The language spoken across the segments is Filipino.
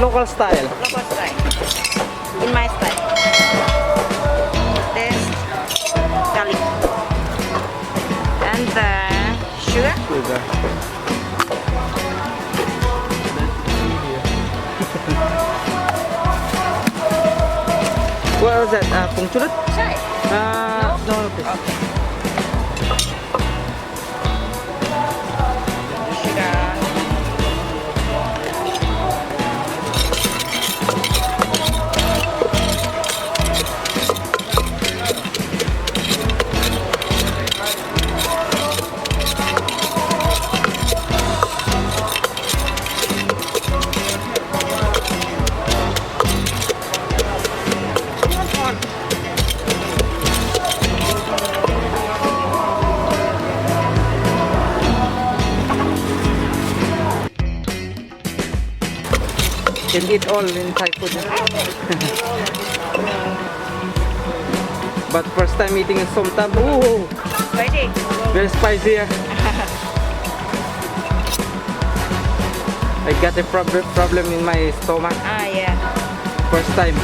local style. Local style. In my style. This garlic. And then sugar. Sugar. What was that? Pungchurut? Chai. No, please. Okay. Sugar. Can eat all in Thai food. But first time eating a somtam. Ooh, Ready? very spicy. I got a problem in my stomach. Ah, yeah. First time.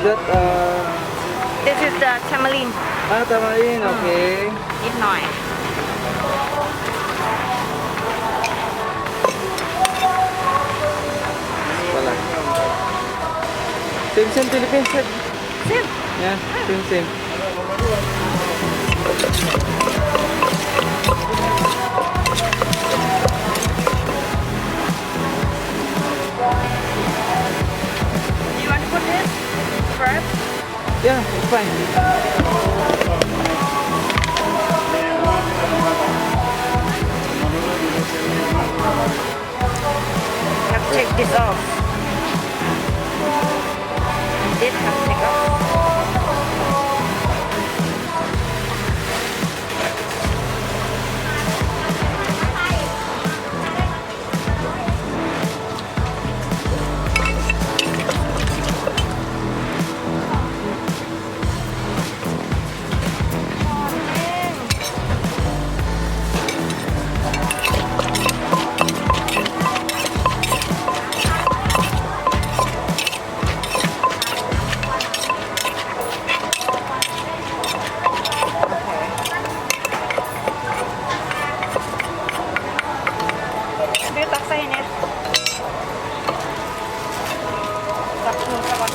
That This is the tamarind. tamarind, okay. นิดหน่อย Wala. Same Philippines. Same. Yeah, same. You want to put this first? Yeah, it's fine. You have to take this off. This have to take off. Sige, taksahin niya. Taksahin sa kon.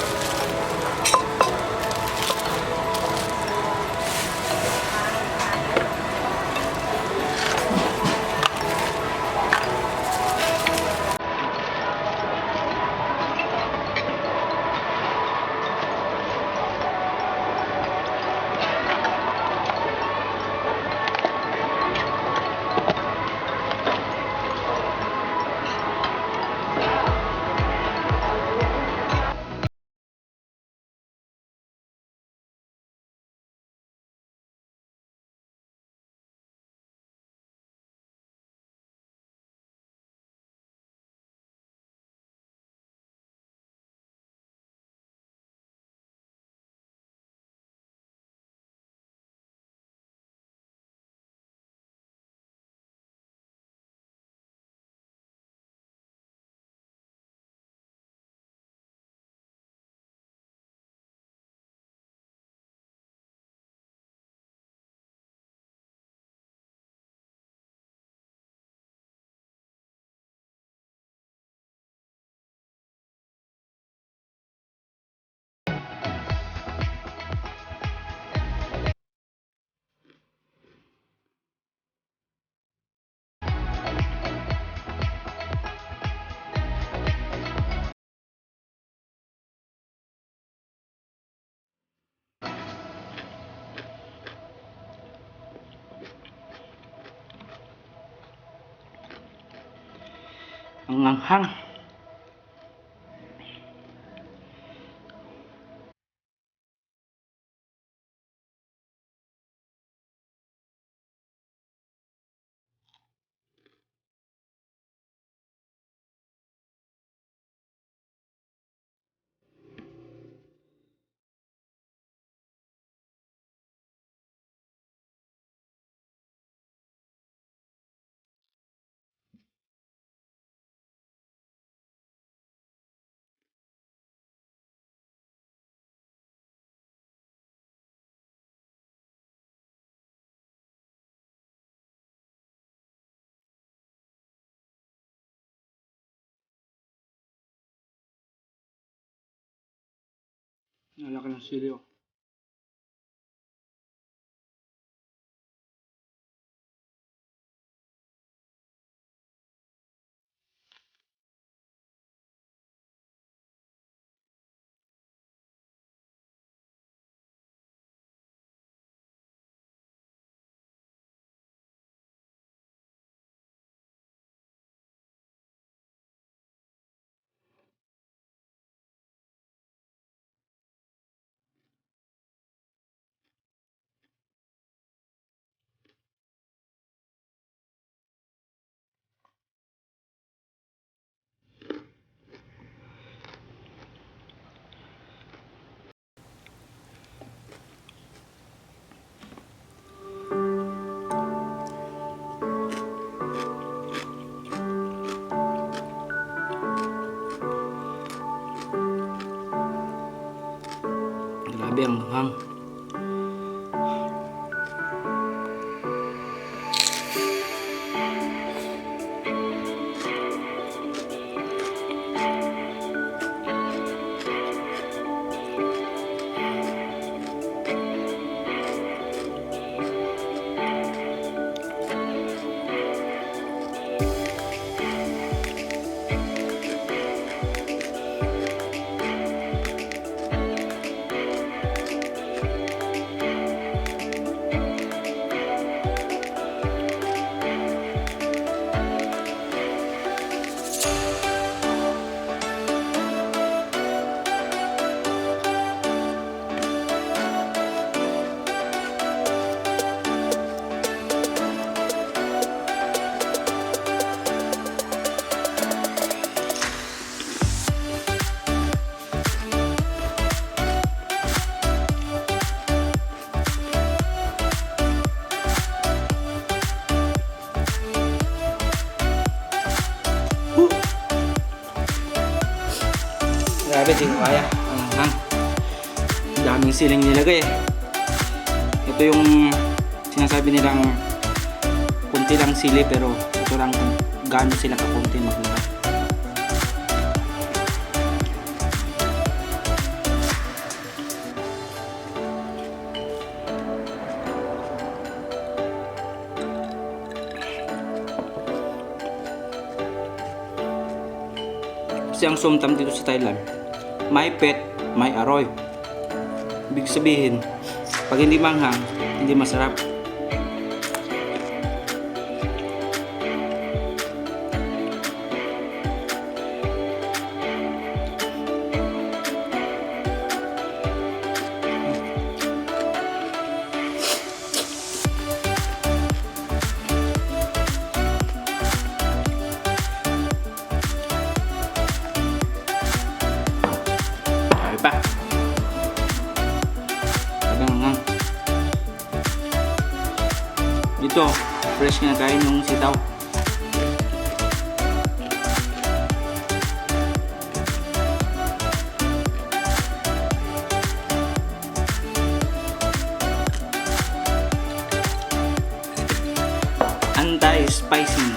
Ang anghang. Nalaki ng sili oh. Grabe ang hang. Grabe, di ko kaya. Ang hang. Daming siling nilagay eh. Ito yung sinasabi nilang kunti lang sili, pero ito lang kung gaano sila kakunti maglagay. Kasi ang somtam dito sa Thailand, may pet, may aroy. Ibig sabihin, pag hindi manghang, hindi masarap. Pa. Hanggang dito, fresh nga kain yung sitaw. Anti-spicy.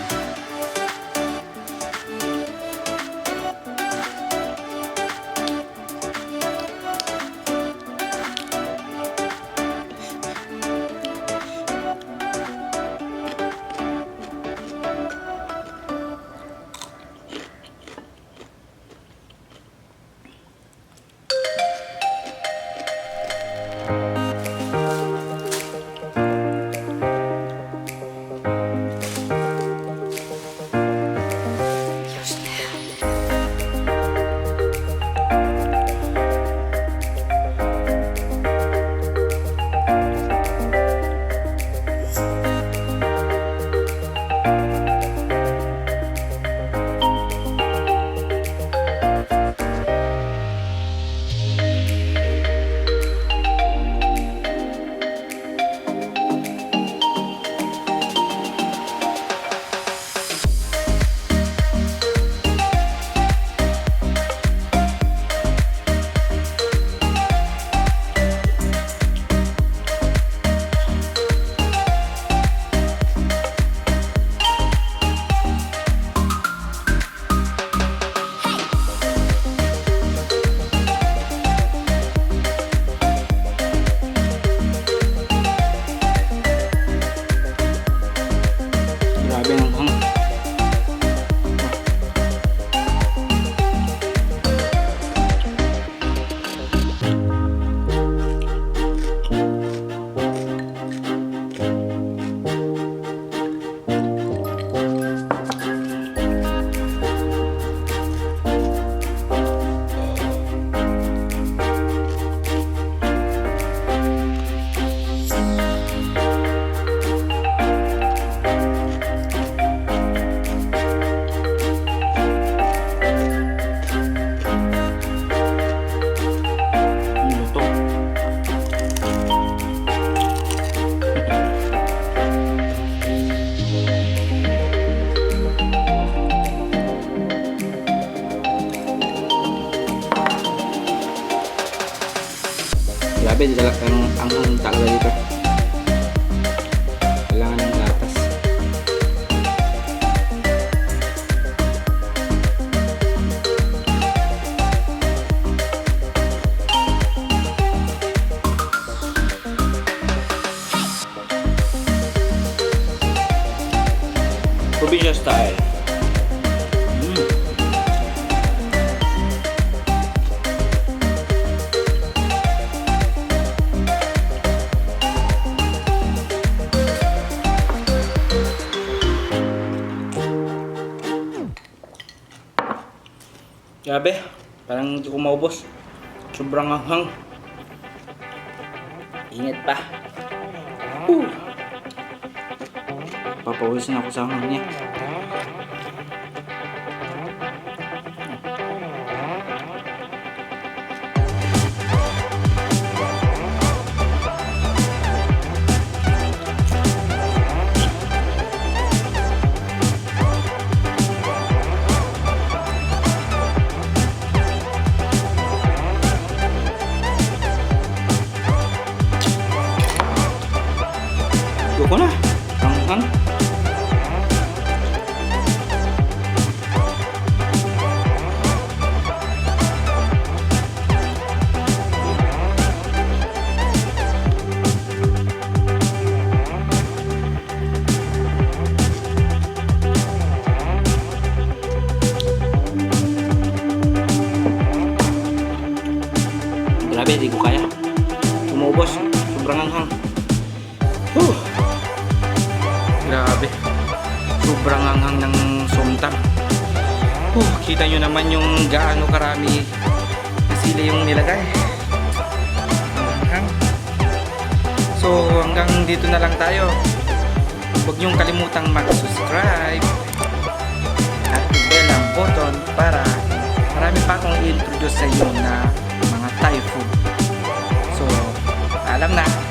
Grabe, ang talaga dito. Kailangan ng gatas. Provincial style. Grabe, parang hindi ko maubos. Sobrang anghang. Ingat pa. Papawisin ako sa anghang niya. Ko na. Anghang. Grabe, di ko kaya. Umubos. Sobrang anghang. Grabe. Sobrang anghang ng somtam. Kita nyo naman yung gaano karami na sili yung nilagay. Anghang. So hanggang dito na lang tayo. Huwag nyong kalimutang mag-subscribe at i-bell ang button para marami pa akong i-introduce sa inyo na mga Thai food. So alam na.